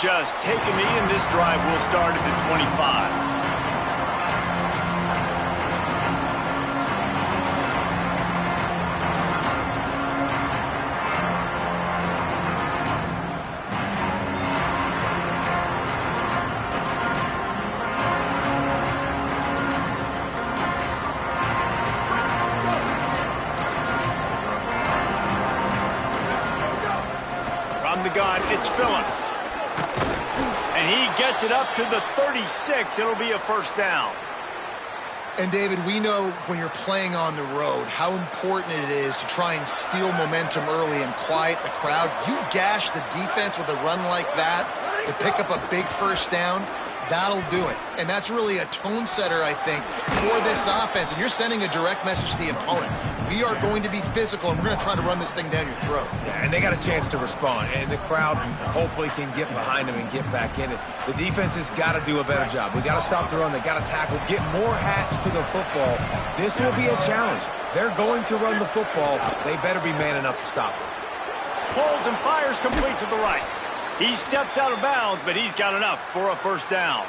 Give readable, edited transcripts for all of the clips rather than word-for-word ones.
just take a knee, and this drive will start at the 25. It's Phillips. And he gets it up to the 36. It'll be a first down. And, David, we know when you're playing on the road how important it is to try and steal momentum early and quiet the crowd. You gash the defense with a run like that to pick up a big first down, that'll do it. And that's really a tone setter, I think, for this offense. And you're sending a direct message to the opponent. We are going to be physical, and we're going to try to run this thing down your throat. Yeah, and they got a chance to respond. And the crowd hopefully can get behind them and get back in it. The defense has got to do a better job. We got to stop the run. They got to tackle, get more hats to the football. This will be a challenge. They're going to run the football. They better be man enough to stop it. Holds and fires complete to the right. He steps out of bounds, but he's got enough for a first down.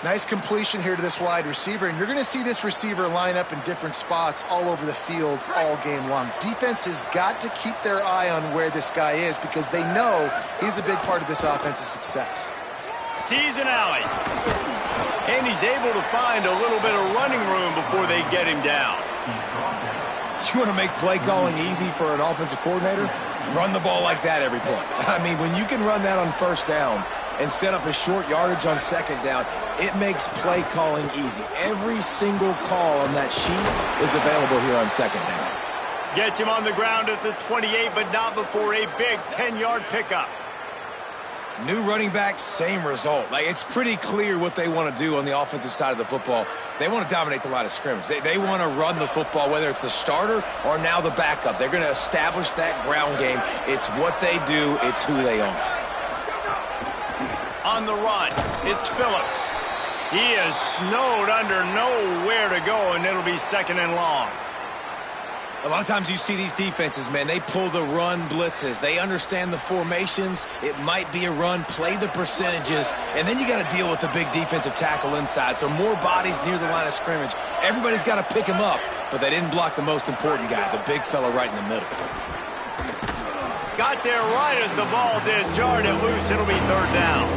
Nice completion here to this wide receiver, and you're going to see this receiver line up in different spots all over the field all game long. Defense has got to keep their eye on where this guy is because they know he's a big part of this offense's success. Sees an alley. And he's able to find a little bit of running room before they get him down. You want to make play calling easy for an offensive coordinator? Run the ball like that every play. I mean, when you can run that on first down and set up a short yardage on second down, it makes play calling easy. Every single call on that sheet is available here on second down. Gets him on the ground at the 28, but not before a big 10-yard pickup. New running back, same result. Like, it's pretty clear what they want to do on the offensive side of the football. They want to dominate the line of scrimmage. They want to run the football, whether it's the starter or now the backup. They're going to establish that ground game. It's what they do. It's who they are. On the run, it's Phillips. He is snowed under, nowhere to go, and it'll be second and long. A lot of times you see these defenses, man, they pull the run blitzes. They understand the formations. It might be a run, play the percentages, and then you got to deal with the big defensive tackle inside. So more bodies near the line of scrimmage. Everybody's got to pick him up, but they didn't block the most important guy, the big fella right in the middle. Got there right as the ball did. Jarred it loose. It'll be third down.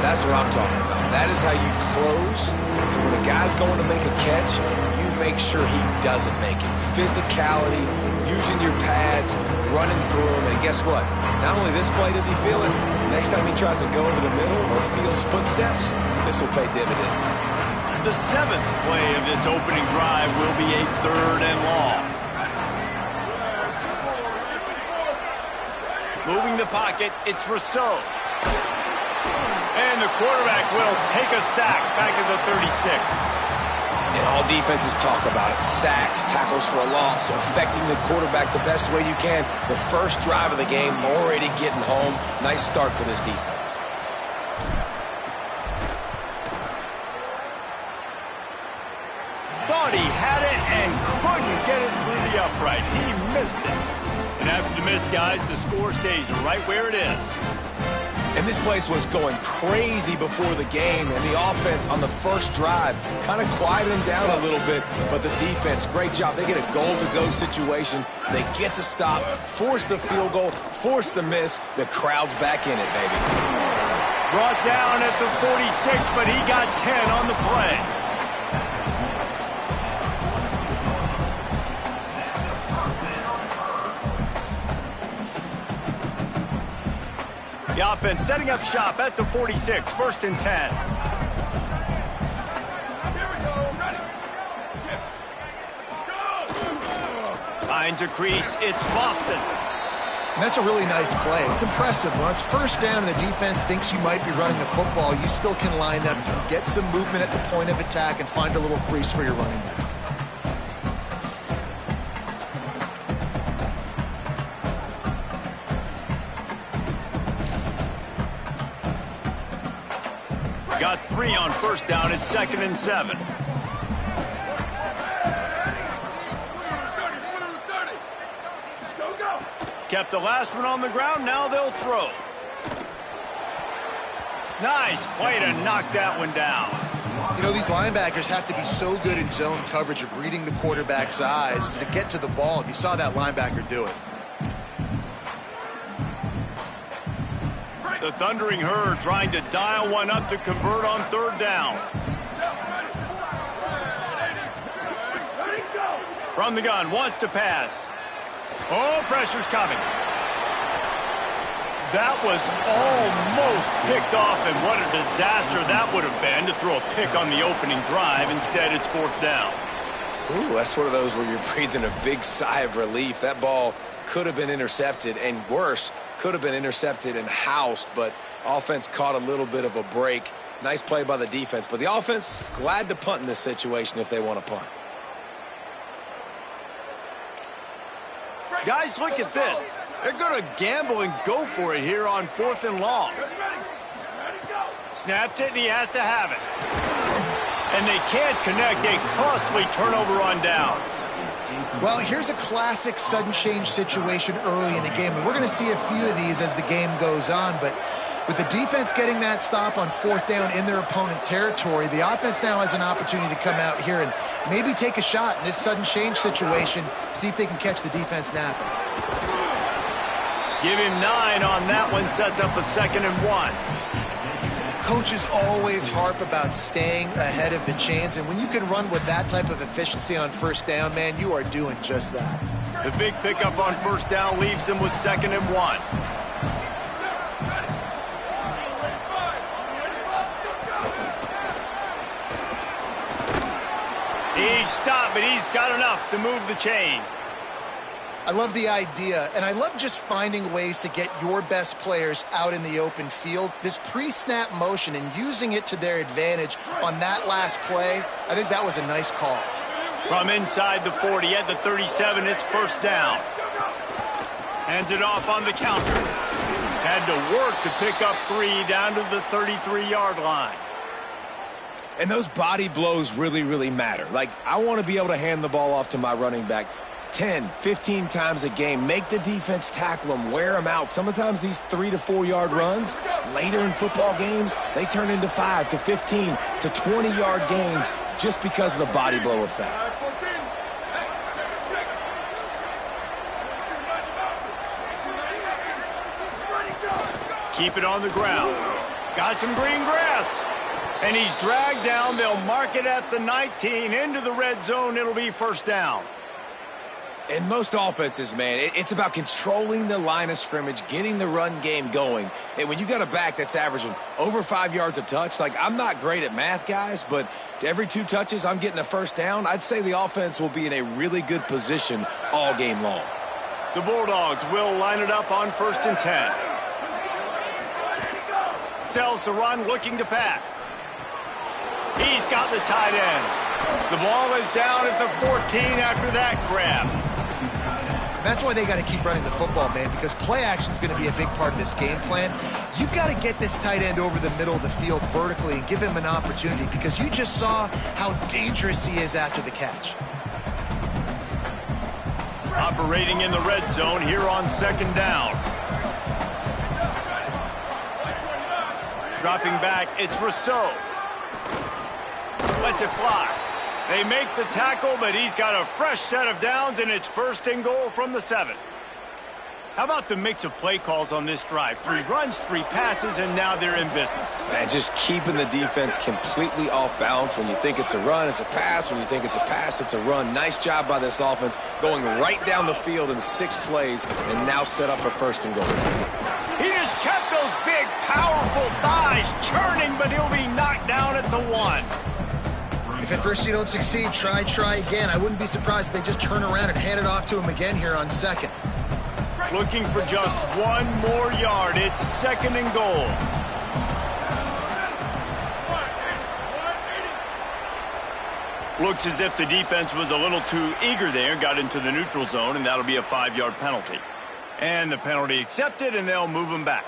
That's what I'm talking about. That is how you close. And when a guy's going to make a catch, you make sure he doesn't make it. Physicality, using your pads, running through them. And guess what? Not only this play does he feel it, next time he tries to go over the middle or feels footsteps, this will pay dividends. The seventh play of this opening drive will be a third and long. Moving the pocket, it's Rousseau. And the quarterback will take a sack back at the 36. And all defenses talk about it. Sacks, tackles for a loss, affecting the quarterback the best way you can. The first drive of the game, already getting home. Nice start for this defense. Thought he had it and couldn't get it through the uprights. He missed it. And after the miss, guys, the score stays right where it is. And this place was going crazy before the game, and the offense on the first drive kind of quieted them down a little bit, but the defense, great job. They get a goal-to-go situation. They get the stop, force the field goal, force the miss. The crowd's back in it, baby. Brought down at the 46, but he got 10 on the play. The offense setting up shop at the 46, first and 10. Finds a crease, it's Boston. And that's a really nice play. It's impressive. When it's first down and the defense thinks you might be running the football, you still can line up, you can get some movement at the point of attack and find a little crease for your running back. Got 3 on first down. It's second and 7. Kept the last one on the ground. Now they'll throw. Nice play to knock that one down. You know, these linebackers have to be so good in zone coverage of reading the quarterback's eyes to get to the ball. You saw that linebacker do it. The Thundering Herd trying to dial one up to convert on third down. From the gun, wants to pass. Oh, pressure's coming. That was almost picked off, and what a disaster that would have been to throw a pick on the opening drive. Instead, it's fourth down. Ooh, that's one of those where you're breathing a big sigh of relief. That ball could have been intercepted, and worse, could have been intercepted and housed, but offense caught a little bit of a break. Nice play by the defense, but the offense glad to punt in this situation if they want to punt. Guys, look at this. They're going to gamble and go for it here on 4th and long. Snapped it, and he has to have it. And they can't connect a costly turnover on downs. Well, here's a classic sudden change situation early in the game, and we're going to see a few of these as the game goes on, but with the defense getting that stop on 4th down in their opponent territory, the offense now has an opportunity to come out here and maybe take a shot in this sudden change situation, see if they can catch the defense napping. Give him 9 on that one, sets up a 2nd and 1. Coaches always harp about staying ahead of the chains, and when you can run with that type of efficiency on 1st down, man, you are doing just that. The big pickup on 1st down leaves them with 2nd and 1. He's stopped, but he's got enough to move the chain. I love the idea, and I love just finding ways to get your best players out in the open field. This pre-snap motion and using it to their advantage on that last play, I think that was a nice call. From inside the 40 at the 37, it's 1st down. Hands it off on the counter. Had to work to pick up 3 down to the 33-yard line. And those body blows really, really matter. Like, I want to be able to hand the ball off to my running back 10, 15 times a game. Make the defense tackle them, wear them out. Sometimes these 3 to 4 yard runs, later in football games, they turn into 5 to 15 to 20-yard gains just because of the body blow effect. Keep it on the ground. Got some green grass. And he's dragged down. They'll mark it at the 19. Into the red zone. It'll be 1st down. In most offenses, man, it's about controlling the line of scrimmage, getting the run game going. And when you got a back that's averaging over 5 yards a touch, like, I'm not great at math, guys, but every 2 touches, I'm getting a 1st down. I'd say the offense will be in a really good position all game long. The Bulldogs will line it up on 1st and 10. Sells to run, looking to pass. He's got the tight end. The ball is down at the 14 after that grab. That's why they got to keep running the football, man, because play action is going to be a big part of this game plan. You've got to get this tight end over the middle of the field vertically and give him an opportunity, because you just saw how dangerous he is after the catch. Operating in the red zone here on 2nd down. Dropping back, it's Rousseau. Lets it fly. They make the tackle, but he's got a fresh set of downs, and it's 1st and goal from the 7. How about the mix of play calls on this drive? 3 runs, 3 passes, and now they're in business. Man, just keeping the defense completely off balance. When you think it's a run, it's a pass. When you think it's a pass, it's a run. Nice job by this offense, going right down the field in 6 plays, and now set up for 1st and goal. He just kept those big, powerful thighs churning, but he'll be knocked down at the 1. If at first you don't succeed, try again. I wouldn't be surprised if they just turn around and hand it off to him again here on 2nd. Looking for just 1 more yard. It's 2nd and goal. Looks as if the defense was a little too eager there, got into the neutral zone, and that'll be a 5-yard penalty. And the penalty accepted, and they'll move him back.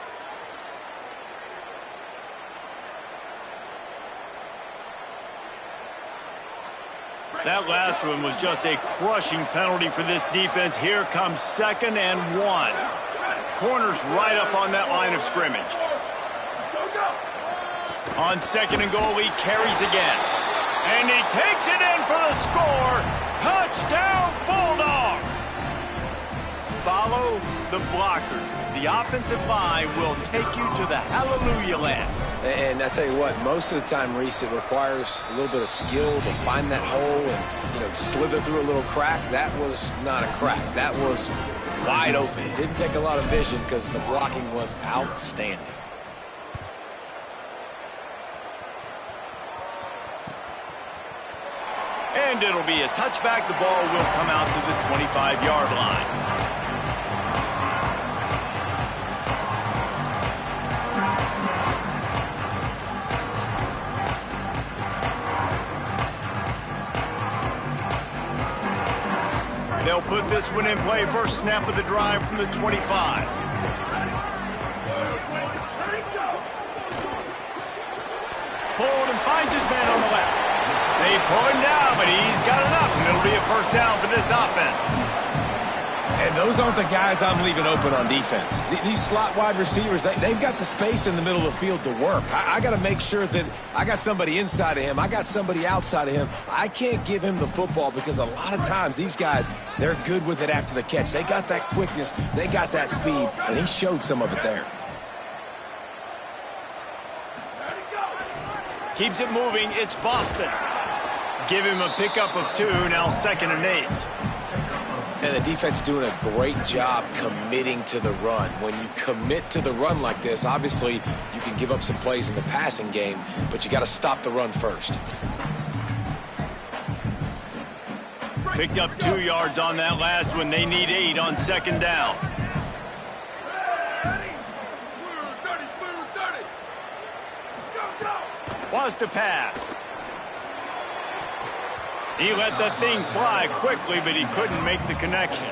That last one was just a crushing penalty for this defense. Here comes 2nd and 1. Corners right up on that line of scrimmage. On 2nd and goal, he carries again. And he takes it in for the score. Touchdown, Bulldogs! Follow the blockers. The offensive line will take you to the hallelujah land. And I tell you what, most of the time, Reese, it requires a little bit of skill to find that hole and, slither through a little crack. That was not a crack. That was wide open. Didn't take a lot of vision because the blocking was outstanding. And it'll be a touchback. The ball will come out to the 25-yard line. They'll put this one in play. First snap of the drive from the 25. Pulled and finds his man on the left. They pull him down, but he's got enough, and it'll be a first down for this offense. And those aren't the guys I'm leaving open on defense. These slot wide receivers, they've got the space in the middle of the field to work. I got to make sure that I got somebody inside of him. I got somebody outside of him. I can't give him the football because a lot of times these guys, they're good with it after the catch. They got that quickness. They got that speed, and he showed some of it there. Keeps it moving. It's Boston. Give him a pickup of 2, now 2nd and 8. And the defense doing a great job committing to the run. When you commit to the run like this, obviously you can give up some plays in the passing game, but you got to stop the run first. Picked up 2 yards on that last one. They need 8 on 2nd down. Was to pass. He let that thing fly quickly, but he couldn't make the connection.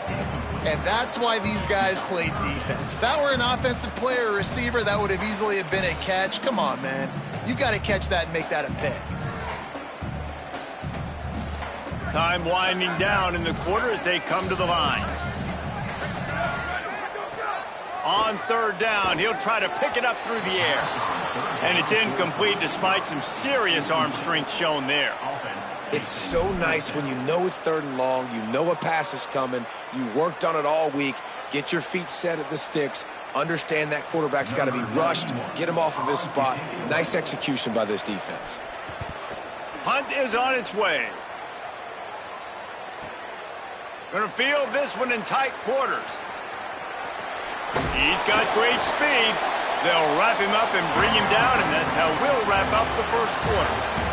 And that's why these guys played defense. If that were an offensive player or receiver, that would have easily have been a catch. Come on, man. You got to catch that and make that a pick. Time winding down in the quarter as they come to the line. On 3rd down, he'll try to pick it up through the air. And it's incomplete despite some serious arm strength shown there. It's so nice when you know it's 3rd and long, you know a pass is coming, you worked on it all week, get your feet set at the sticks, understand that quarterback's got to be rushed, get him off of his spot. Nice execution by this defense. Hunt is on its way. Going to field this one in tight quarters. He's got great speed. They'll wrap him up and bring him down, and that's how we'll wrap up the first quarter.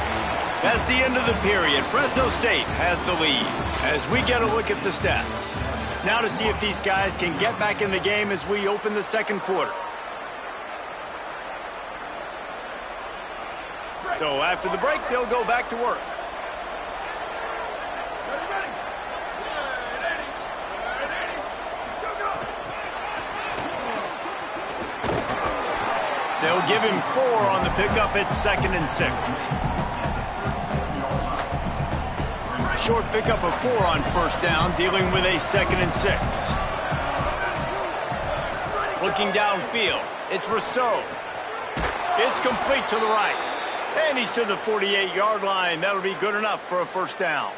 That's the end of the period. Fresno State has the lead as we get a look at the stats. Now to see if these guys can get back in the game as we open the 2nd quarter. So after the break, they'll go back to work. They'll give him 4 on the pickup at 2nd and 6. Short pickup of 4 on 1st down, dealing with a 2nd and 6. Looking downfield, it's Rousseau. It's complete to the right. And he's to the 48-yard line. That'll be good enough for a 1st down.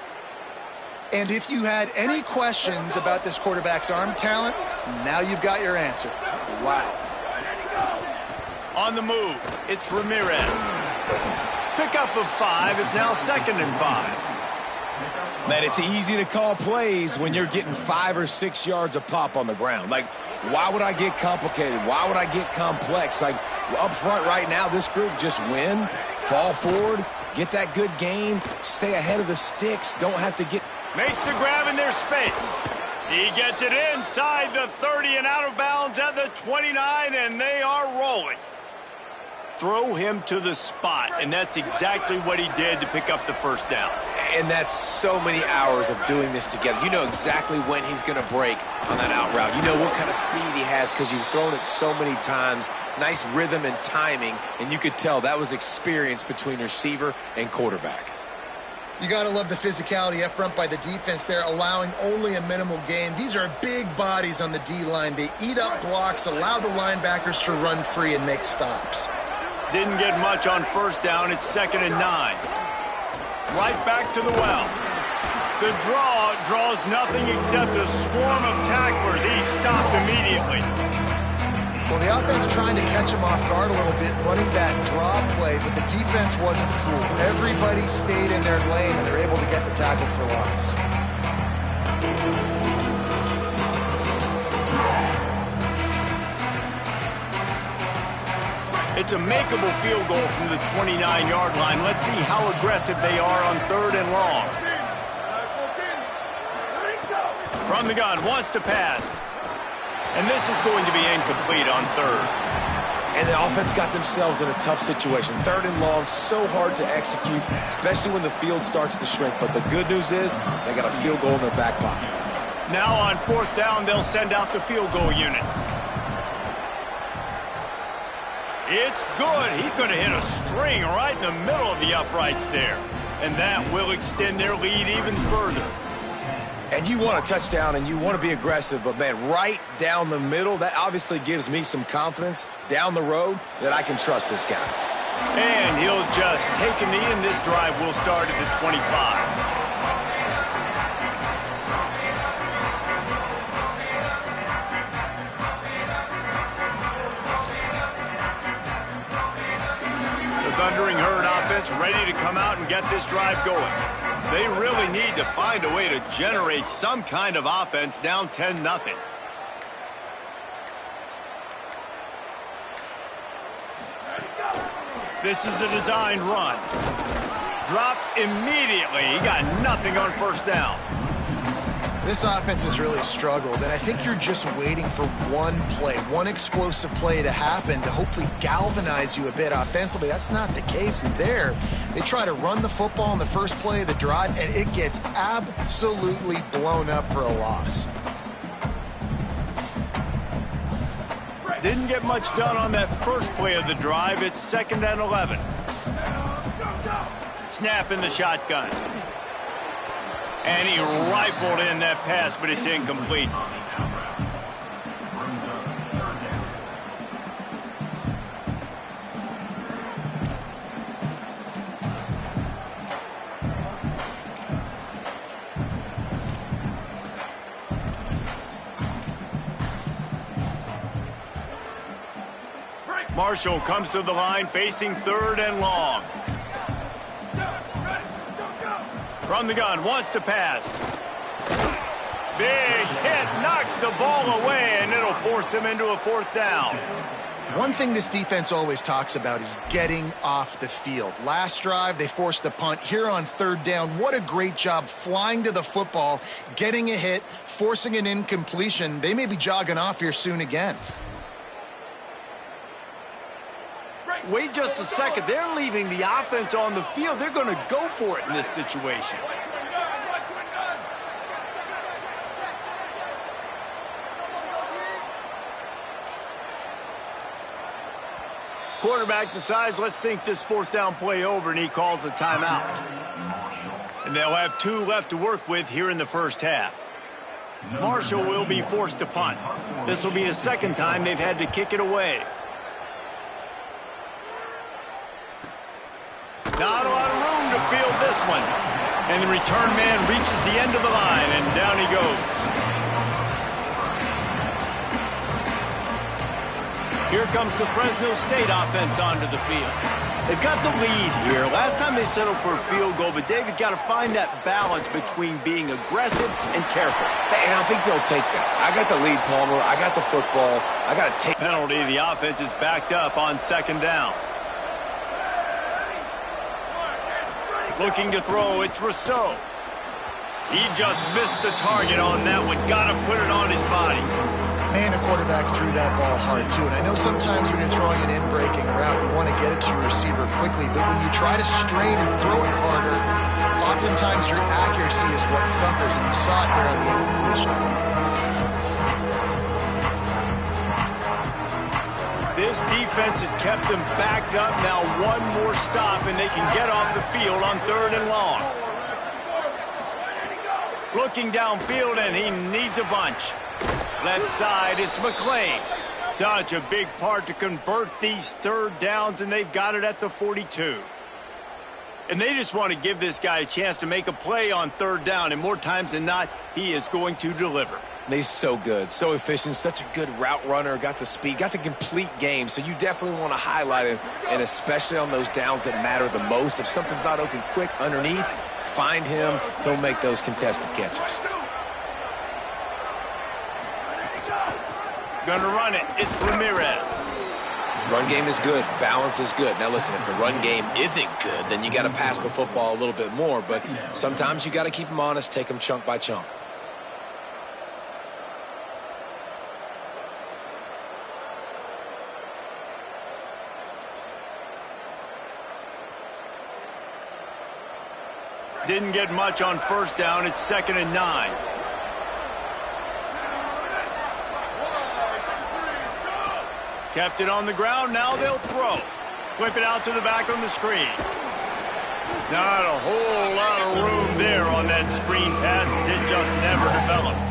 And if you had any questions about this quarterback's arm talent, now you've got your answer. Wow. On the move, it's Ramirez. Pickup of 5 is now 2nd and 5. Man, it's easy to call plays when you're getting 5 or 6 yards a pop on the ground. Like, why would I get complicated? Why would I get complex? Like, up front right now, this group just win, fall forward, get that good game, stay ahead of the sticks, don't have to get... Makes the grab in their space. He gets it inside the 30 and out of bounds at the 29, and they are rolling. Throw him to the spot, and that's exactly what he did to pick up the 1st down. And that's so many hours of doing this together. You know exactly when he's going to break on that out route. You know what kind of speed he has because you've thrown it so many times. Nice rhythm and timing, and you could tell that was experience between receiver and quarterback. You got to love the physicality up front by the defense there, allowing only a minimal gain. These are big bodies on the D-line. They eat up blocks, allow the linebackers to run free and make stops. Didn't get much on first down. It's 2nd and 9. Right back to the well. The draw draws nothing except a swarm of tacklers. He's stopped immediately. Well, the offense trying to catch him off guard a little bit, running that draw play, but the defense wasn't fooled. Everybody stayed in their lane, and they're able to get the tackle for loss. It's a makeable field goal from the 29-yard line. Let's see how aggressive they are on 3rd and long. From the gun, wants to pass. And this is going to be incomplete on 3rd. And the offense got themselves in a tough situation. 3rd and long, so hard to execute, especially when the field starts to shrink. But the good news is they got a field goal in their back pocket. Now on 4th down, they'll send out the field goal unit. It's good. He could have hit a string right in the middle of the uprights there. And that will extend their lead even further. And you want a touchdown and you want to be aggressive, but, man, right down the middle, that obviously gives me some confidence down the road that I can trust this guy. And he'll just take a knee, and this drive will start at the 25. Thundering Herd offense ready to come out and get this drive going. They really need to find a way to generate some kind of offense down 10-0. This is a designed run. Dropped immediately. He got nothing on 1st down. This offense has really struggled, and I think you're just waiting for one play, one explosive play to happen to hopefully galvanize you a bit offensively. That's not the case. And there, they try to run the football in the first play of the drive, and it gets absolutely blown up for a loss. Didn't get much done on that first play of the drive. It's 2nd and 11. Snap in the shotgun. And he rifled in that pass, but it's incomplete. Marshall comes to the line facing 3rd and long. From the gun, wants to pass. Big hit, knocks the ball away, and it'll force him into a 4th down. One thing this defense always talks about is getting off the field. Last drive, they forced a punt. Here on 3rd down, what a great job flying to the football, getting a hit, forcing an incompletion. They may be jogging off here soon again. Wait just a second. They're leaving the offense on the field. They're going to go for it in this situation. Quarterback decides, let's think this 4th down play over, and he calls a timeout. And they'll have 2 left to work with here in the first half. Marshall will be forced to punt. This will be the 2nd time they've had to kick it away. Not a lot of room to field this one. And the return man reaches the end of the line, and down he goes. Here comes the Fresno State offense onto the field. They've got the lead here. Last time they settled for a field goal, but David got to find that balance between being aggressive and careful. And I think they'll take that. I got the lead, Palmer. I got the football. I got to take. Penalty. The offense is backed up on 2nd down. Looking to throw, it's Rousseau. He just missed the target on that one. Got to put it on his body. Man, the quarterback threw that ball hard, too. And I know sometimes when you're throwing an in-breaking route, you want to get it to your receiver quickly. But when you try to strain and throw it harder, oftentimes your accuracy is what suffers. And you saw it there on the incompletion. This defense has kept them backed up. Now one more stop, and they can get off the field on 3rd and long. Looking downfield, and he needs a bunch. Left side, it's McClain. Such a big part to convert these third downs, and they've got it at the 42. And they just want to give this guy a chance to make a play on third down, and more times than not, he is going to deliver. And he's so good, so efficient, such a good route runner, got the speed, got the complete game, so you definitely want to highlight him, and especially on those downs that matter the most. If something's not open quick underneath, find him, he'll make those contested catches. Gonna run it, it's Ramirez. Run game is good. Balance is good. Now, listen, if the run game isn't good, then you got to pass the football a little bit more. But sometimes you got to keep them honest, take them chunk by chunk. Didn't get much on first down. It's 2nd and 9. Kept it on the ground, now they'll throw. Flip it out to the back on the screen. Not a whole lot of room there on that screen pass. It just never developed.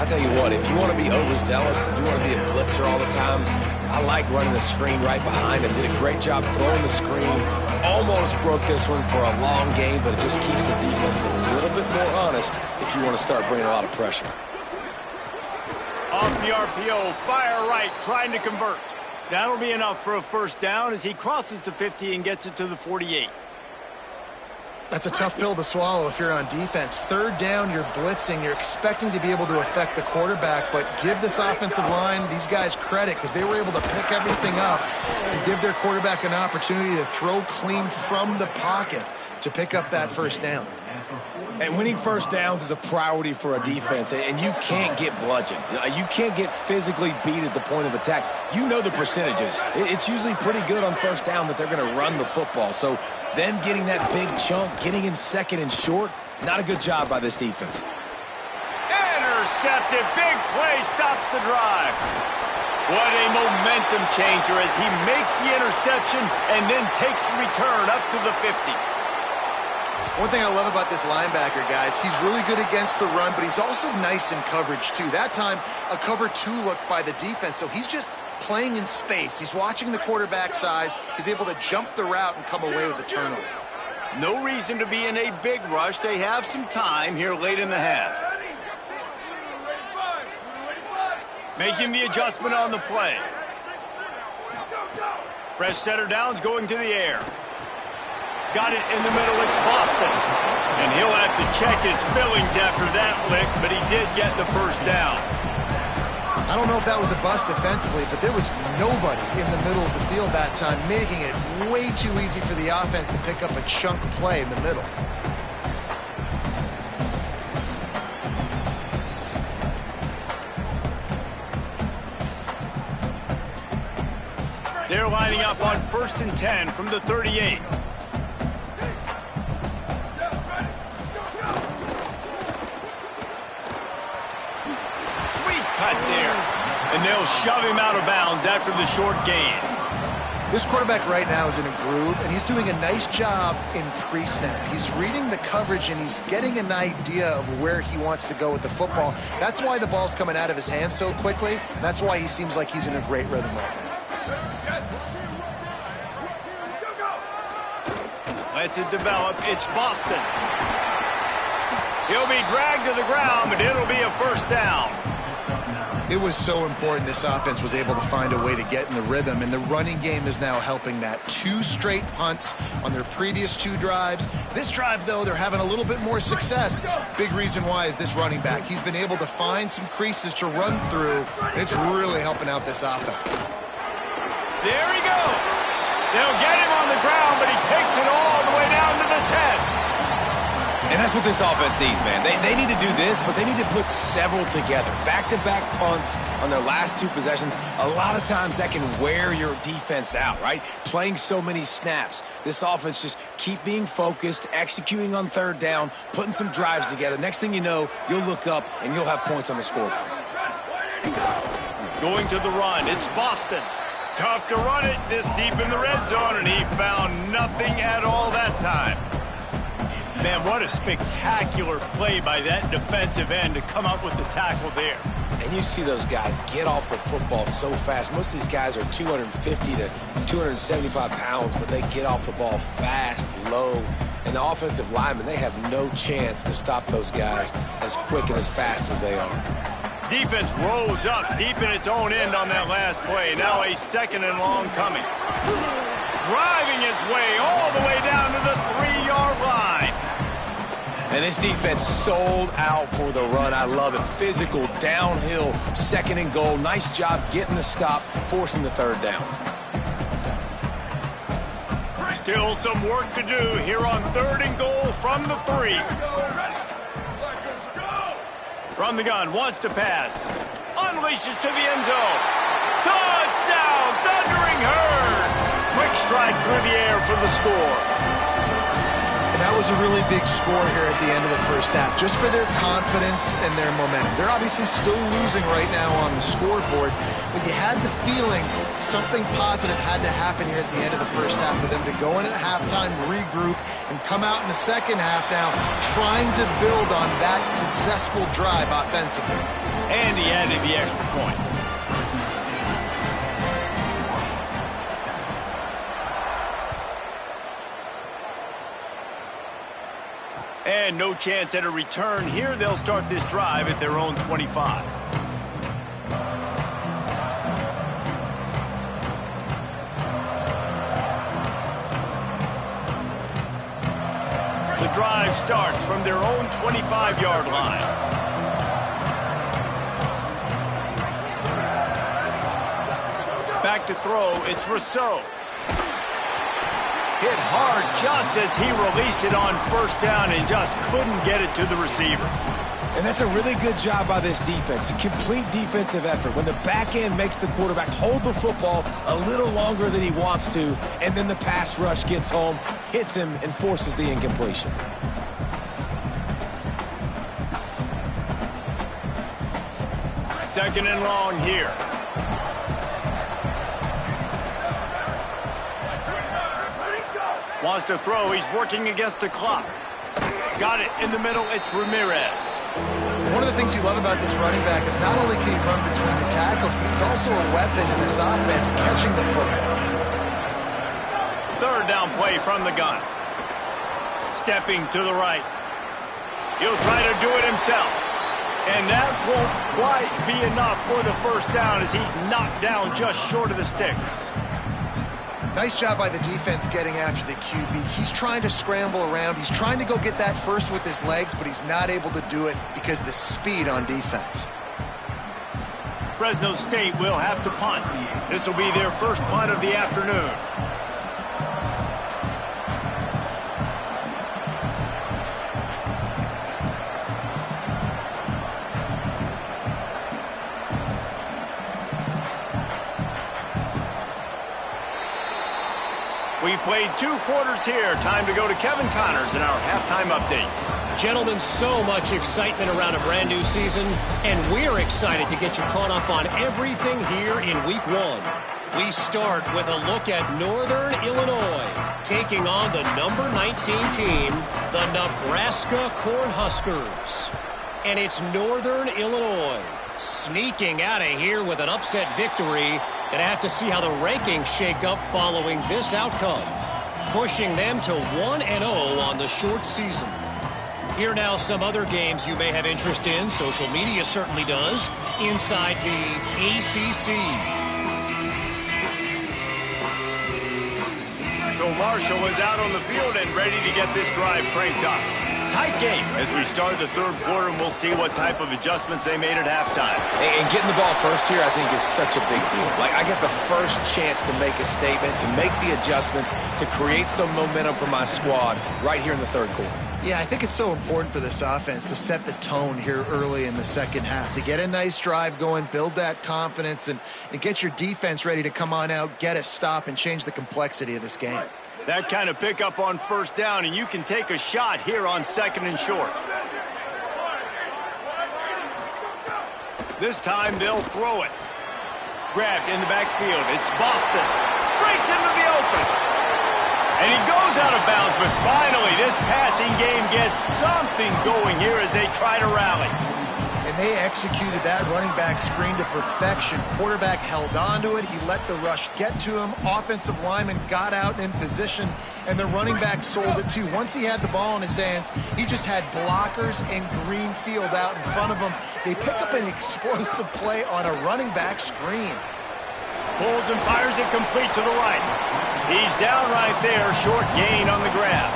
I'll tell you what, if you want to be overzealous and you want to be a blitzer all the time, I like running the screen right behind him. Did a great job throwing the screen. Almost broke this one for a long game, but it just keeps the defense a little bit more honest if you want to start bringing a lot of pressure. Off the RPO, fire right, trying to convert. That'll be enough for a first down as he crosses the 50 and gets it to the 48. That's a tough pill to swallow if you're on defense. Third down, you're blitzing. You're expecting to be able to affect the quarterback, but give this offensive line, these guys, credit because they were able to pick everything up and give their quarterback an opportunity to throw clean from the pocket to pick up that first down. And winning first downs is a priority for a defense, and you can't get bludgeoned. You can't get physically beat at the point of attack. You know the percentages. It's usually pretty good on first down that they're going to run the football. So them getting that big chunk, getting in second and short, not a good job by this defense. Intercepted. Big play stops the drive. What a momentum changer as he makes the interception and then takes the return up to the 50. One thing I love about this linebacker, guys, he's really good against the run, but he's also nice in coverage, too. That time, a cover 2 look by the defense, so he's just playing in space. He's watching the quarterback's eyes. He's able to jump the route and come away with a turnover. No reason to be in a big rush. They have some time here late in the half. Making the adjustment on the play. Fresh setter downs going to the air. Got it in the middle, it's Boston. And he'll have to check his fillings after that lick, but he did get the first down. I don't know if that was a bust defensively, but there was nobody in the middle of the field that time, making it way too easy for the offense to pick up a chunk play in the middle. They're lining up on 1st and 10 from the 38. Cut there, and they'll shove him out of bounds after the short gain. This quarterback right now is in a groove, and he's doing a nice job in pre-snap. He's reading the coverage, and he's getting an idea of where he wants to go with the football. That's why the ball's coming out of his hands so quickly. That's why he seems like he's in a great rhythm right now. Lets it develop. It's Boston. He'll be dragged to the ground, but it'll be a first down. It was so important this offense was able to find a way to get in the rhythm, and the running game is now helping that. 2 straight punts on their previous 2 drives. This drive, though, they're having a little bit more success. Big reason why is this running back. He's been able to find some creases to run through, and it's really helping out this offense. There he goes. They'll get him on the ground, but he takes it all the way down to the 10. And that's what this offense needs, man. They need to do this, but they need to put several together. Back-to-back punts on their last 2 possessions. A lot of times that can wear your defense out, right? Playing so many snaps. This offense just keep being focused, executing on third down, putting some drives together. Next thing you know, you'll look up and you'll have points on the scoreboard. Going to the run, it's Boston. Tough to run it this deep in the red zone, and he found nothing at all that time. Man, what a spectacular play by that defensive end to come up with the tackle there. And you see those guys get off the football so fast. Most of these guys are 250 to 275 pounds, but they get off the ball fast, low. And the offensive linemen, they have no chance to stop those guys as quick and as fast as they are. Defense rose up deep in its own end on that last play. Now a 2nd and long coming. Driving its way all the way down to the 3-yard line. And this defense sold out for the run. I love it. Physical, downhill, 2nd and goal. Nice job getting the stop, forcing the 3rd down. Still some work to do here on 3rd and goal from the 3. From the gun, wants to pass. Unleashes to the end zone. Touchdown, Thundering Herd. Quick strike through the air for the score. And that was a really big score here at the end of the first half, just for their confidence and their momentum. They're obviously still losing right now on the scoreboard, but you had the feeling something positive had to happen here at the end of the first half for them to go in at halftime, regroup, and come out in the second half now trying to build on that successful drive offensively. And he added the extra point. And no chance at a return here. They'll start this drive at their own 25. The drive starts from their own 25-yard line. Back to throw, it's Rousseau. Hit hard just as he released it on 1st down and just couldn't get it to the receiver. And that's a really good job by this defense, a complete defensive effort. When the back end makes the quarterback hold the football a little longer than he wants to, and then the pass rush gets home, hits him, and forces the incompletion. Second and long here. Wants to throw. He's working against the clock. Got it in the middle. It's Ramirez. One of the things you love about this running back is not only can he run between the tackles, but he's also a weapon in this offense, catching the football. 3rd down play from the gun. Stepping to the right. He'll try to do it himself. And that won't quite be enough for the 1st down as he's knocked down just short of the sticks. Nice job by the defense getting after the QB. He's trying to scramble around. He's trying to go get that first with his legs, but he's not able to do it because of the speed on defense. Fresno State will have to punt. This will be their first punt of the afternoon. We've played 2 quarters here. Time to go to Kevin Connors in our halftime update. Gentlemen, so much excitement around a brand new season, and we're excited to get you caught up on everything here in Week 1. We start with a look at Northern Illinois, taking on the number 19 team, the Nebraska Cornhuskers. And it's Northern Illinois sneaking out of here with an upset victory. Gonna have to see how the rankings shake up following this outcome, pushing them to 1-0 on the short season. Here now some other games you may have interest in. Social media certainly does. Inside the ACC. So Marshall is out on the field and ready to get this drive cranked up. Tight game as we start the 3rd quarter, and we'll see what type of adjustments they made at halftime. And getting the ball first here, I think, is such a big deal. Like, I get the first chance to make a statement, to make the adjustments, to create some momentum for my squad right here in the 3rd quarter. Yeah, I think it's so important for this offense to set the tone here early in the second half, to get a nice drive going, build that confidence, and get your defense ready to come on out, get a stop, and change the complexity of this game. That kind of pickup on 1st down, and you can take a shot here on 2nd and short. This time they'll throw it. Grabbed in the backfield. It's Boston. Breaks into the open. And he goes out of bounds, but finally this passing game gets something going here as they try to rally. And they executed that running back screen to perfection. Quarterback held on to it. He let the rush get to him. Offensive lineman got out and in position, and the running back sold it too. Once he had the ball in his hands, he just had blockers and green field out in front of him. They pick up an explosive play on a running back screen. Pulls and fires it complete to the right. He's down right there, short gain on the grab.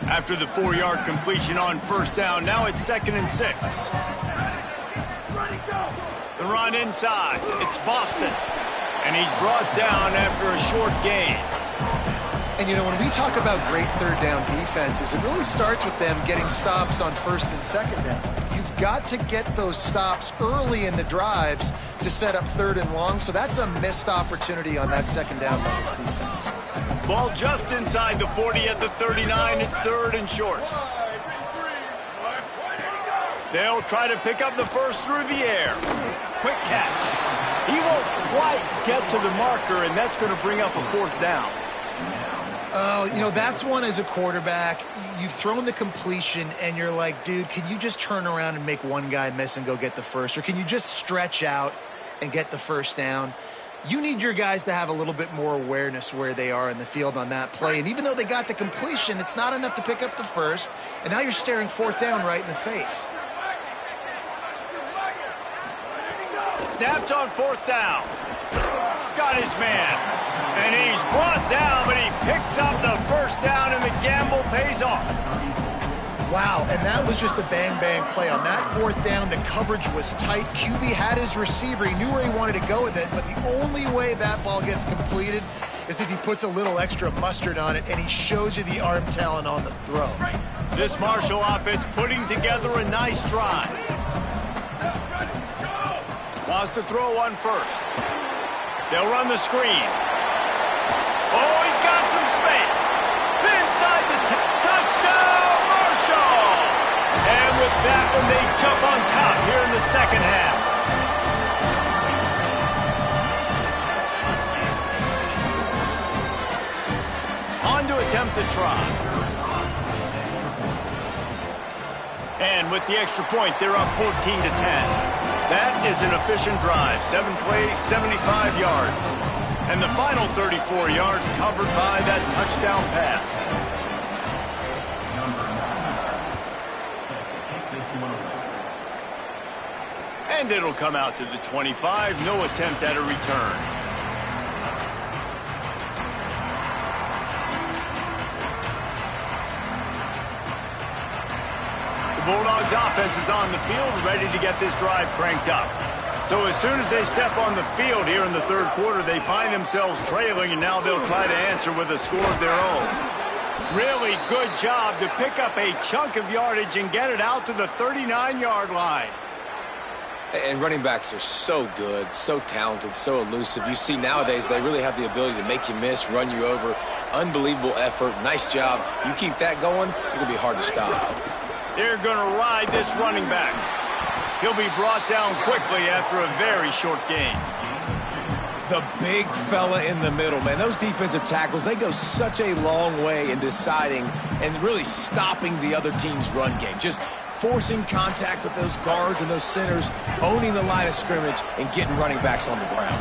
After the 4-yard completion on first down, now it's 2nd and 6. The run inside. It's Boston. And he's brought down after a short gain. And, you know, when we talk about great third down defenses, it really starts with them getting stops on first and second down. You've got to get those stops early in the drives to set up third and long, so that's a missed opportunity on that second down by this defense. Ball just inside the 40 at the 39. It's 3rd and short. They'll try to pick up the first through the air. Quick catch. He won't quite get to the marker, and that's going to bring up a 4th down. Oh, you know, that's one as a quarterback. You've thrown the completion, and you're like, dude, can you just turn around and make one guy miss and go get the first? Or can you just stretch out and get the first down? You need your guys to have a little bit more awareness where they are in the field on that play. And even though they got the completion, it's not enough to pick up the first. And now you're staring 4th down right in the face. Snapped on 4th down. Got his man. And he's brought down, but he picks up the first down, and the gamble pays off. Wow, and that was just a bang-bang play. On that 4th down, the coverage was tight. QB had his receiver. He knew where he wanted to go with it, but the only way that ball gets completed is if he puts a little extra mustard on it, and he shows you the arm talent on the throw. This Marshall offense putting together a nice drive. Wants to throw one first. They'll run the screen. Oh, he's got some space. Inside the touchdown, Marshall! And with that one, they jump on top here in the second half. On to attempt the try. And with the extra point, they're up 14-10. That is an efficient drive. 7 plays, 75 yards. And the final 34 yards covered by that touchdown pass. And it'll come out to the 25. No attempt at a return. The Bulldogs offense is on the field, ready to get this drive cranked up. So as soon as they step on the field here in the 3rd quarter, they find themselves trailing, and now they'll try to answer with a score of their own. Really good job to pick up a chunk of yardage and get it out to the 39-yard line. And running backs are so good, so talented, so elusive. You see nowadays they really have the ability to make you miss, run you over. Unbelievable effort. Nice job. You keep that going, it's going to be hard to stop. They're going to ride this running back. He'll be brought down quickly after a very short gain. The big fella in the middle, man. Those defensive tackles, they go such a long way in deciding and really stopping the other team's run game. Just forcing contact with those guards and those centers, owning the line of scrimmage, and getting running backs on the ground.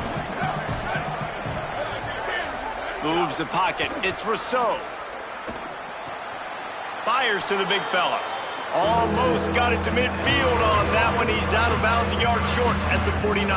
Moves the pocket. It's Rousseau. Fires to the big fella. Almost got it to midfield on that one. He's out of bounds, a yard short at the 49.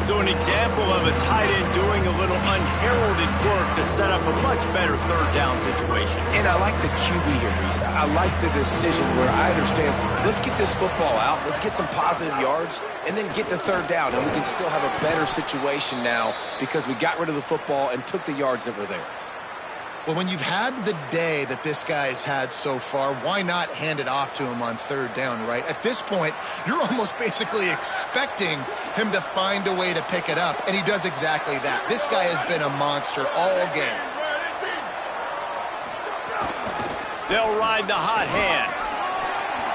So an example of a tight end doing a little unheralded work to set up a much better 3rd down situation. And I like the QB here, Reese. I like the decision where I understand, let's get this football out, let's get some positive yards, and then get to 3rd down, and we can still have a better situation now because we got rid of the football and took the yards that were there. Well, when you've had the day that this guy's had so far, why not hand it off to him on 3rd down, right? At this point, you're almost basically expecting him to find a way to pick it up, and he does exactly that. This guy has been a monster all game. They'll ride the hot hand.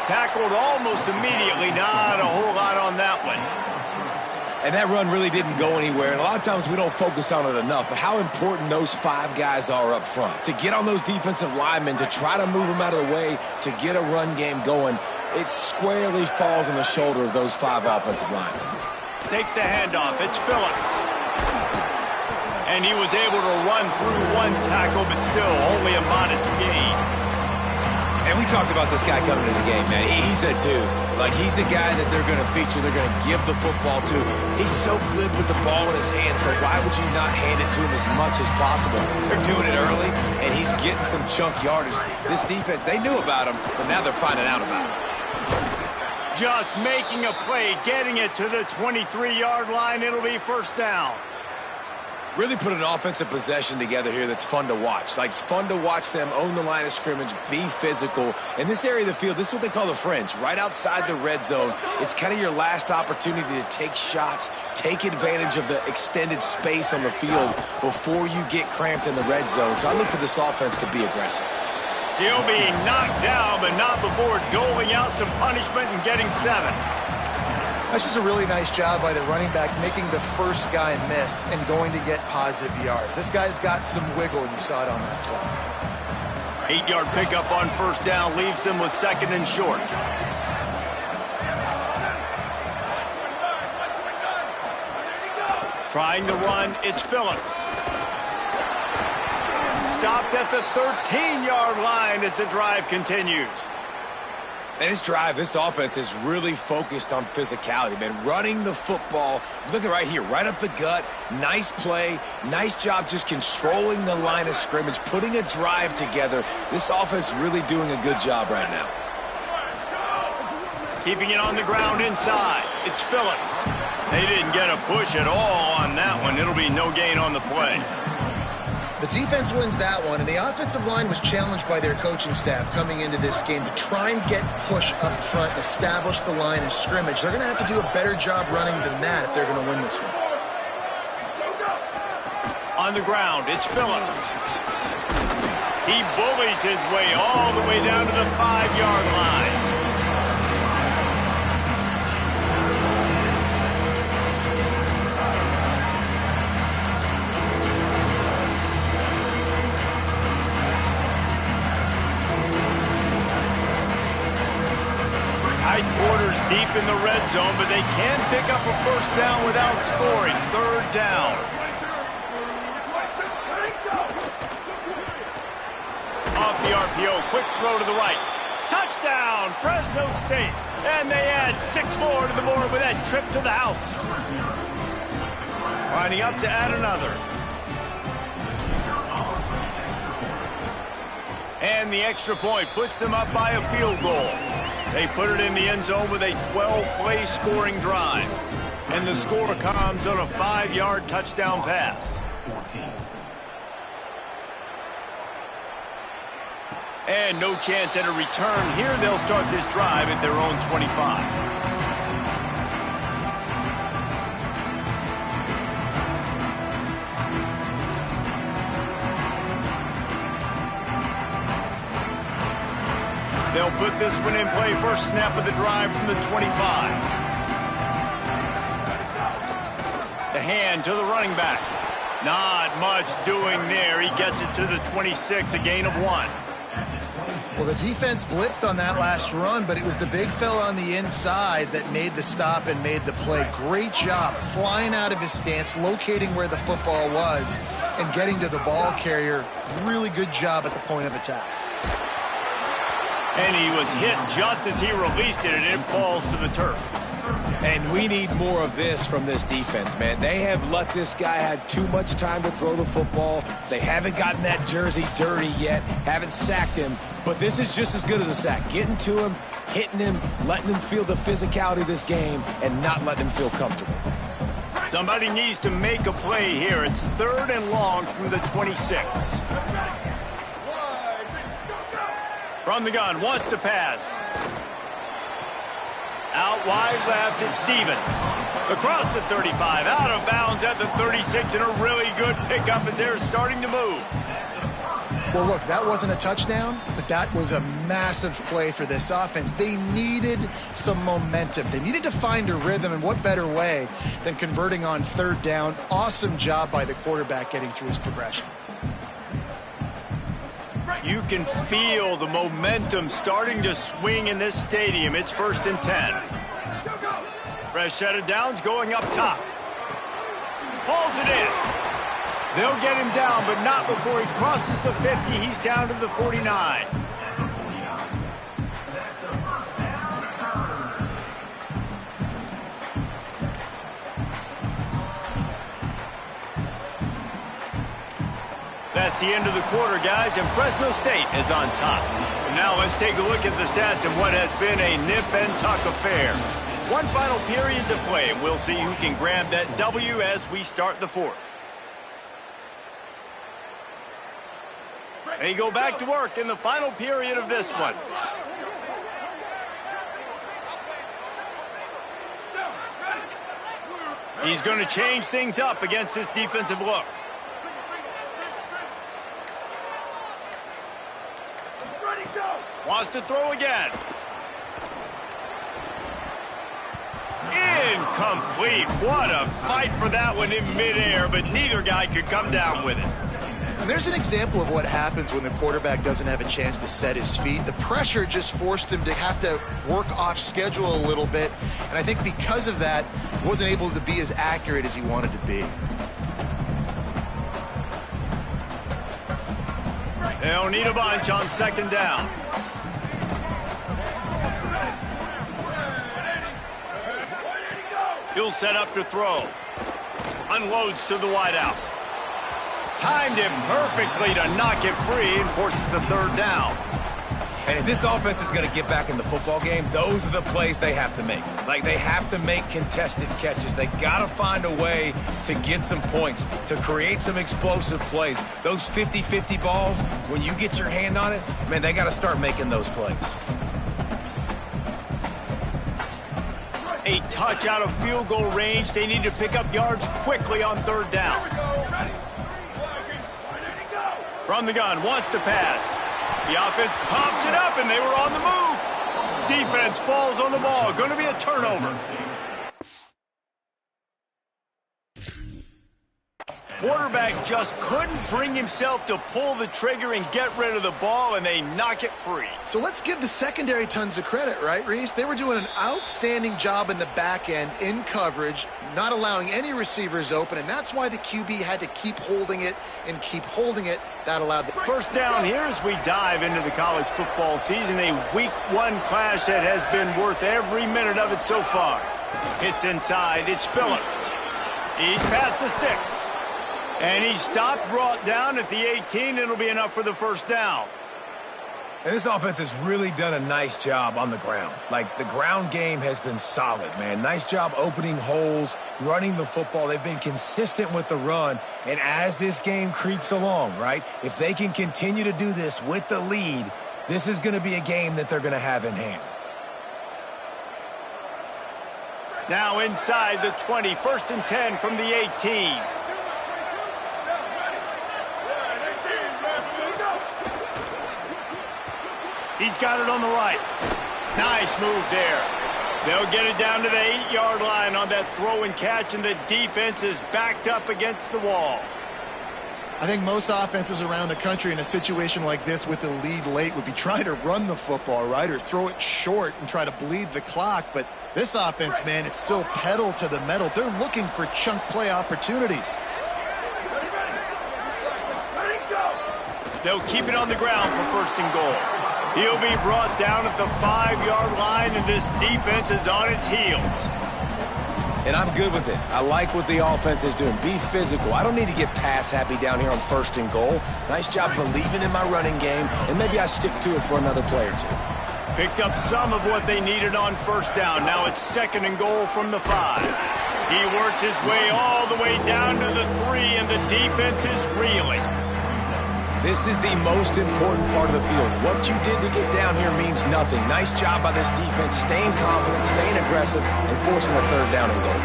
Tackled almost immediately. Not a whole lot on that one. And that run really didn't go anywhere. And a lot of times we don't focus on it enough. But how important those 5 guys are up front. To get on those defensive linemen, to try to move them out of the way, to get a run game going, it squarely falls on the shoulder of those 5 offensive linemen. Takes the handoff. It's Phillips. And he was able to run through 1 tackle, but still only a modest gain. And we talked about this guy coming into the game, man. He's a dude. Like, he's a guy that they're going to feature, they're going to give the football to. He's so good with the ball in his hands, so why would you not hand it to him as much as possible? They're doing it early, and he's getting some chunk yardage. This defense, they knew about him, but now they're finding out about him. Just making a play, getting it to the 23-yard line. It'll be first down. Really put an offensive possession together here that's fun to watch. Like, it's fun to watch them own the line of scrimmage, be physical. In this area of the field, this is what they call the fringe, right outside the red zone. It's kind of your last opportunity to take shots, take advantage of the extended space on the field before you get cramped in the red zone. So I look for this offense to be aggressive. He'll be knocked down, but not before doling out some punishment and getting 7. That's just a really nice job by the running back, making the first guy miss and going to get positive yards. This guy's got some wiggle, and you saw it on that play. 8-yard pickup on first down leaves them with 2nd and short. Trying to run, it's Phillips. Stopped at the 13-yard line as the drive continues. And this drive, this offense is really focused on physicality, man. Running the football, look at right here, right up the gut. Nice play, nice job just controlling the line of scrimmage, putting a drive together. This offense really doing a good job right now. Keeping it on the ground inside. It's Phillips. They didn't get a push at all on that one. It'll be no gain on the play. The defense wins that one, and the offensive line was challenged by their coaching staff coming into this game to try and get push up front, establish the line of scrimmage. They're going to have to do a better job running than that if they're going to win this one. On the ground, it's Phillips. He bullies his way all the way down to the 5-yard line. Tight quarters deep in the red zone, but they can pick up a first down without scoring. 3rd down. Off the RPO, quick throw to the right. Touchdown, Fresno State. And they add 6 more to the board with that trip to the house. Lining up to add another. And the extra point puts them up by a field goal. They put it in the end zone with a 12-play scoring drive. And the score comes on a 5-yard touchdown pass. And no chance at a return here. They'll start this drive at their own 25. They'll put this one in play. First snap of the drive from the 25. The hand to the running back. Not much doing there. He gets it to the 26, a gain of 1. Well, the defense blitzed on that last run, but it was the big fella on the inside that made the stop and made the play. Great job flying out of his stance, locating where the football was, and getting to the ball carrier. Really good job at the point of attack. And he was hit just as he released it, and it falls to the turf. And we need more of this from this defense, man. They have let this guy have too much time to throw the football. They haven't gotten that jersey dirty yet, haven't sacked him. But this is just as good as a sack. Getting to him, hitting him, letting him feel the physicality of this game, and not letting him feel comfortable. Somebody needs to make a play here. It's 3rd and long from the 26. From the gun, wants to pass. Out wide left, it's Stevens. Across the 35, out of bounds at the 36, and a really good pickup as they're starting to move. Well, look, that wasn't a touchdown, but That was a massive play for this offense. They needed some momentum. They needed to find a rhythm, and what better way than converting on third down. Awesome job by the quarterback getting through his progression. You can feel the momentum starting to swing in this stadium. It's 1st and 10. Fresh set of downs going up top. Pulls it in. They'll get him down, but not before he crosses the 50. He's down to the 49. That's the end of the quarter, guys, and Fresno State is on top. And now let's take a look at the stats in what has been a nip-and-tuck affair. One final period to play, and we'll see who can grab that W as we start the fourth. They go back to work in the final period of this one. He's going to change things up against this defensive look. Wants to throw again. Incomplete. What a fight for that one in midair, but neither guy could come down with it. And there's an example of what happens when the quarterback doesn't have a chance to set his feet. The pressure just forced him to have to work off schedule a little bit, and I think because of that, he wasn't able to be as accurate as he wanted to be. They'll need a bunch on 2nd down. He'll set up to throw. Unloads to the wideout. Timed him perfectly to knock it free and forces the 3rd down. And if this offense is going to get back in the football game, those are the plays they have to make. Like, they have to make contested catches. They got to find a way to get some points, to create some explosive plays. Those 50-50 balls, when you get your hand on it, man, they got to start making those plays. A touch out of field goal range. They need to pick up yards quickly on 3rd down. From the gun, wants to pass. The offense pops it up, and they were on the move. Defense falls on the ball. Going to be a turnover. Quarterback just couldn't bring himself to pull the trigger and get rid of the ball, and they knock it free. So let's give the secondary tons of credit, right, Reese? They were doing an outstanding job in the back end, in coverage, not allowing any receivers open, and that's why the QB had to keep holding it and keep holding it. That allowed the 1st down here as we dive into the college football season. A week 1 clash that has been worth every minute of it so far. Hits inside. It's Phillips. He's past the sticks. And he stopped, brought down at the 18. It'll be enough for the 1st down. And this offense has really done a nice job on the ground. Like, the ground game has been solid, man. Nice job opening holes, running the football. They've been consistent with the run. And as this game creeps along, right, if they can continue to do this with the lead, this is going to be a game that they're going to have in hand. Now inside the 20, 1st and 10 from the 18. He's got it on the right. Nice move there. They'll get it down to the 8-yard line on that throw and catch, and the defense is backed up against the wall. I think most offenses around the country in a situation like this with the lead late would be trying to run the football, right, or throw it short and try to bleed the clock. But this offense, man, it's still pedal to the metal. They're looking for chunk play opportunities. They'll keep it on the ground for 1st and goal. He'll be brought down at the 5-yard line, and this defense is on its heels. And I'm good with it. I like what the offense is doing. Be physical. I don't need to get pass happy down here on 1st and goal. Nice job believing in my running game, and maybe I stick to it for another play or two. Picked up some of what they needed on 1st down. Now it's 2nd and goal from the 5. He works his way all the way down to the 3, and the defense is reeling. This is the most important part of the field. What you did to get down here means nothing. Nice job by this defense, staying confident, staying aggressive, and forcing a 3rd down and goal.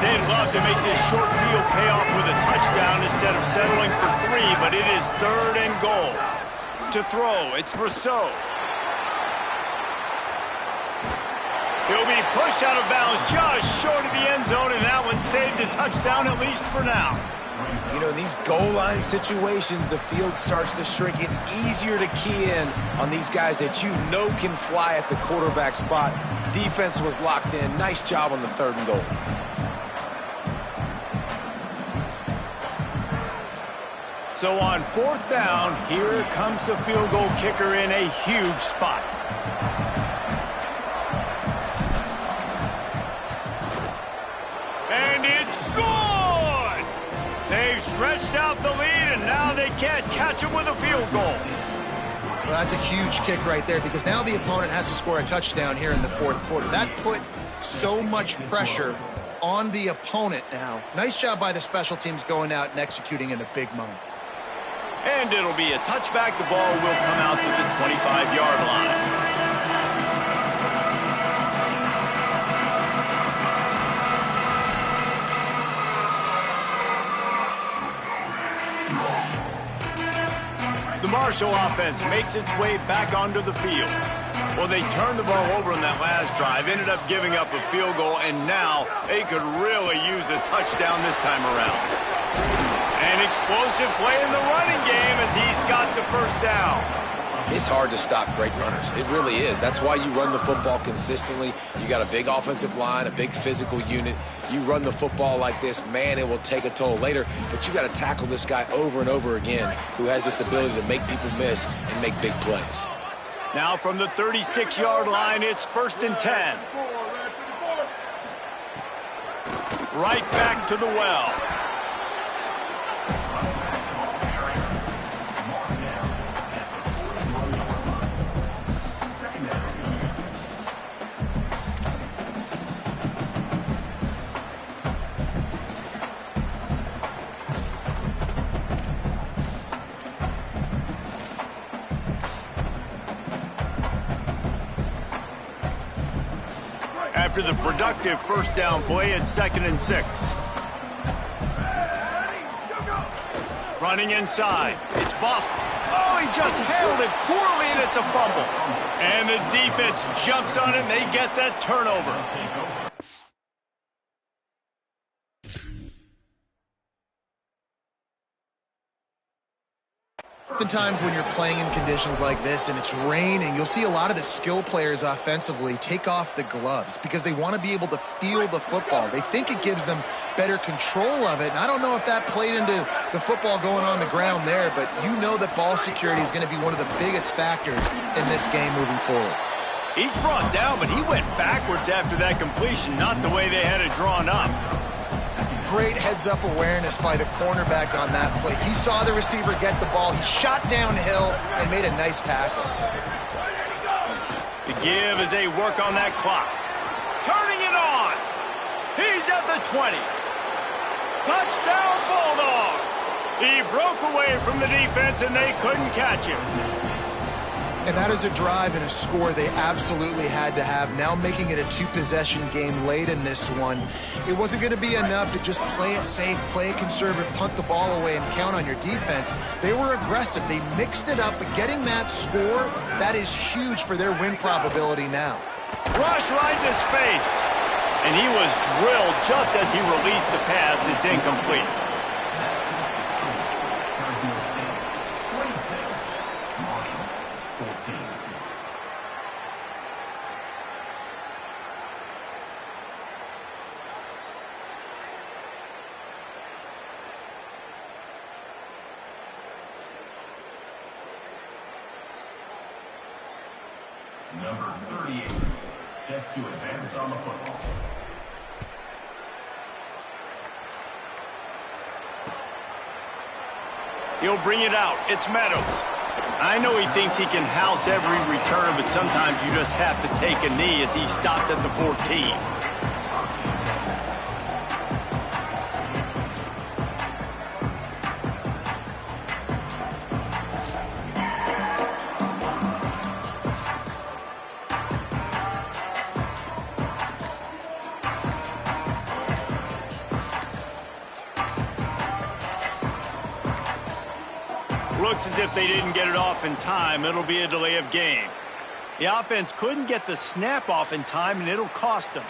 They now to make this short field pay off with a touchdown instead of settling for 3, but it is 3rd and goal. To throw, it's Rousseau. He'll be pushed out of bounds just short of the end zone, and that one saved a touchdown at least for now. You know, in these goal line situations, the field starts to shrink. It's easier to key in on these guys that you know can fly at the quarterback spot. Defense was locked in. Nice job on the 3rd and goal. So on 4th down, here comes the field goal kicker in a huge spot. And it's good! They've stretched out the lead, and now they can't catch him with a field goal. Well, that's a huge kick right there because now the opponent has to score a touchdown here in the 4th quarter. That put so much pressure on the opponent now. Nice job by the special teams going out and executing in a big moment. And it'll be a touchback. The ball will come out to the 25-yard line. The Marshall offense makes its way back onto the field. Well, they turned the ball over on that last drive, ended up giving up a field goal, and now they could really use a touchdown this time around. An explosive play in the running game as he's got the 1st down. It's hard to stop great runners. It really is. That's why you run the football consistently. You got a big offensive line, a big physical unit. You run the football like this, man, it will take a toll later. But you got to tackle this guy over and over again who has this ability to make people miss and make big plays. Now from the 36-yard line, it's 1st and 10. Right back to the well. After the productive 1st down play, it's 2nd and 6. Running inside, it's Boston. Oh, he just handled it poorly, and it's a fumble. And the defense jumps on it, and they get that turnover. Oftentimes when you're playing in conditions like this and it's raining, you'll see a lot of the skill players offensively take off the gloves because they want to be able to feel the football. They think it gives them better control of it, and I don't know if that played into the football going on the ground there, but you know that ball security is going to be one of the biggest factors in this game moving forward. He's brought down, but he went backwards after that completion, not the way they had it drawn up. Great heads-up awareness by the cornerback on that play. He saw the receiver get the ball. He shot downhill and made a nice tackle. The give as they work on that clock. Turning it on. He's at the 20. Touchdown, Bulldogs. He broke away from the defense, and they couldn't catch him. And that is a drive and a score they absolutely had to have. Now making it a 2-possession game late in this one. It wasn't going to be enough to just play it safe, play it conservative, punt the ball away, and count on your defense. They were aggressive. They mixed it up, but getting that score, that is huge for their win probability now. Rush right in his face. And he was drilled just as he released the pass. It's incomplete. Number 38, set to advance on the football. He'll bring it out. It's Meadows. I know he thinks he can house every return, but sometimes you just have to take a knee as he stopped at the 14. looks as if they didn't get it off in time. It'll be a delay of game. The offense couldn't get the snap off in time, and it'll cost them.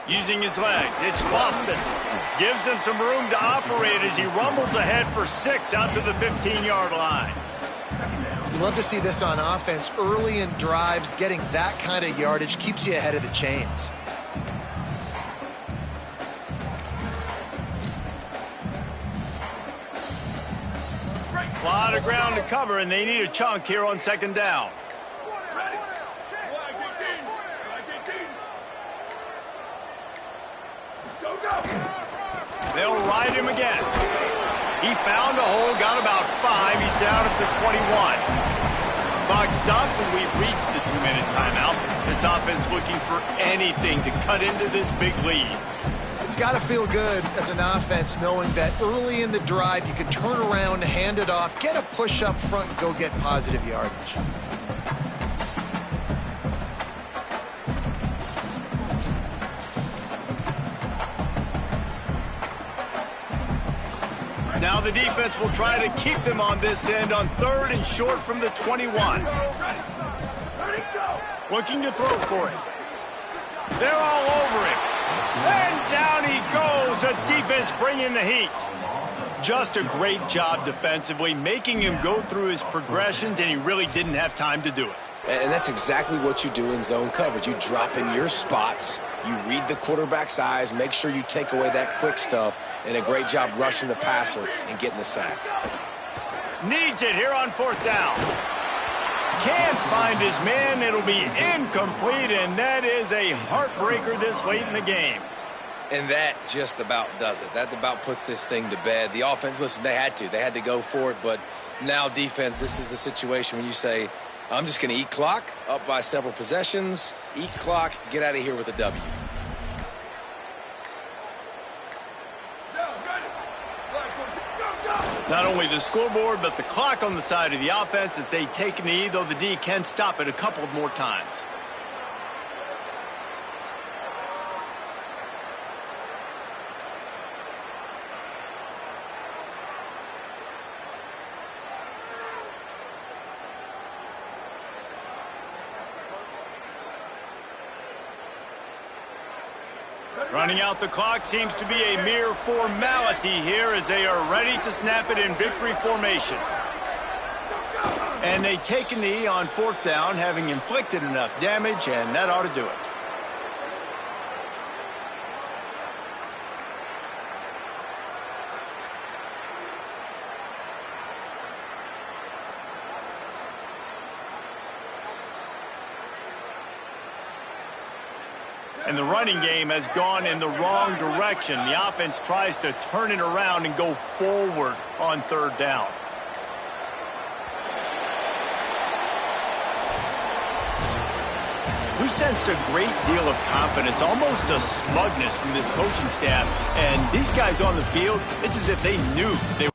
Using his legs, it's Boston. Gives him some room to operate as he rumbles ahead for 6 out to the 15-yard line. You love to see this on offense. Early in drives, getting that kind of yardage keeps you ahead of the chains. A lot of ground to cover, and they need a chunk here on 2nd down. They'll ride him again. He found a hole, got about 5. He's down at the 21. Clock stops, and we've reached the 2-minute timeout. This offense looking for anything to cut into this big lead. It's got to feel good as an offense knowing that early in the drive you can turn around, hand it off, get a push up front, and go get positive yardage. Now the defense will try to keep them on this end on 3rd and short from the 21. Looking to throw for it. They're all over him. And down he goes. The defense bringing the heat. Just a great job defensively, making him go through his progressions, and he really didn't have time to do it. And that's exactly what you do in zone coverage. You drop in your spots, you read the quarterback's eyes, make sure you take away that quick stuff, and a great job rushing the passer and getting the sack. Needs it here on 4th down. Can't find his man. It'll be incomplete, and that is a heartbreaker this late in the game. And that just about does it. That about puts this thing to bed. The offense, listen, they had to go for it, but now defense, this is the situation when you say, I'm just going to eat clock, up by several possessions, eat clock, get out of here with a W. Not only the scoreboard, but the clock on the side of the offense as they take a knee, though the D can stop it a couple of more times. Running out the clock seems to be a mere formality here as they are ready to snap it in victory formation. And they take a knee on 4th down, having inflicted enough damage, and that ought to do it. And the running game has gone in the wrong direction. The offense tries to turn it around and go forward on 3rd down. We sensed a great deal of confidence, almost a smugness from this coaching staff. And these guys on the field, it's as if they knew they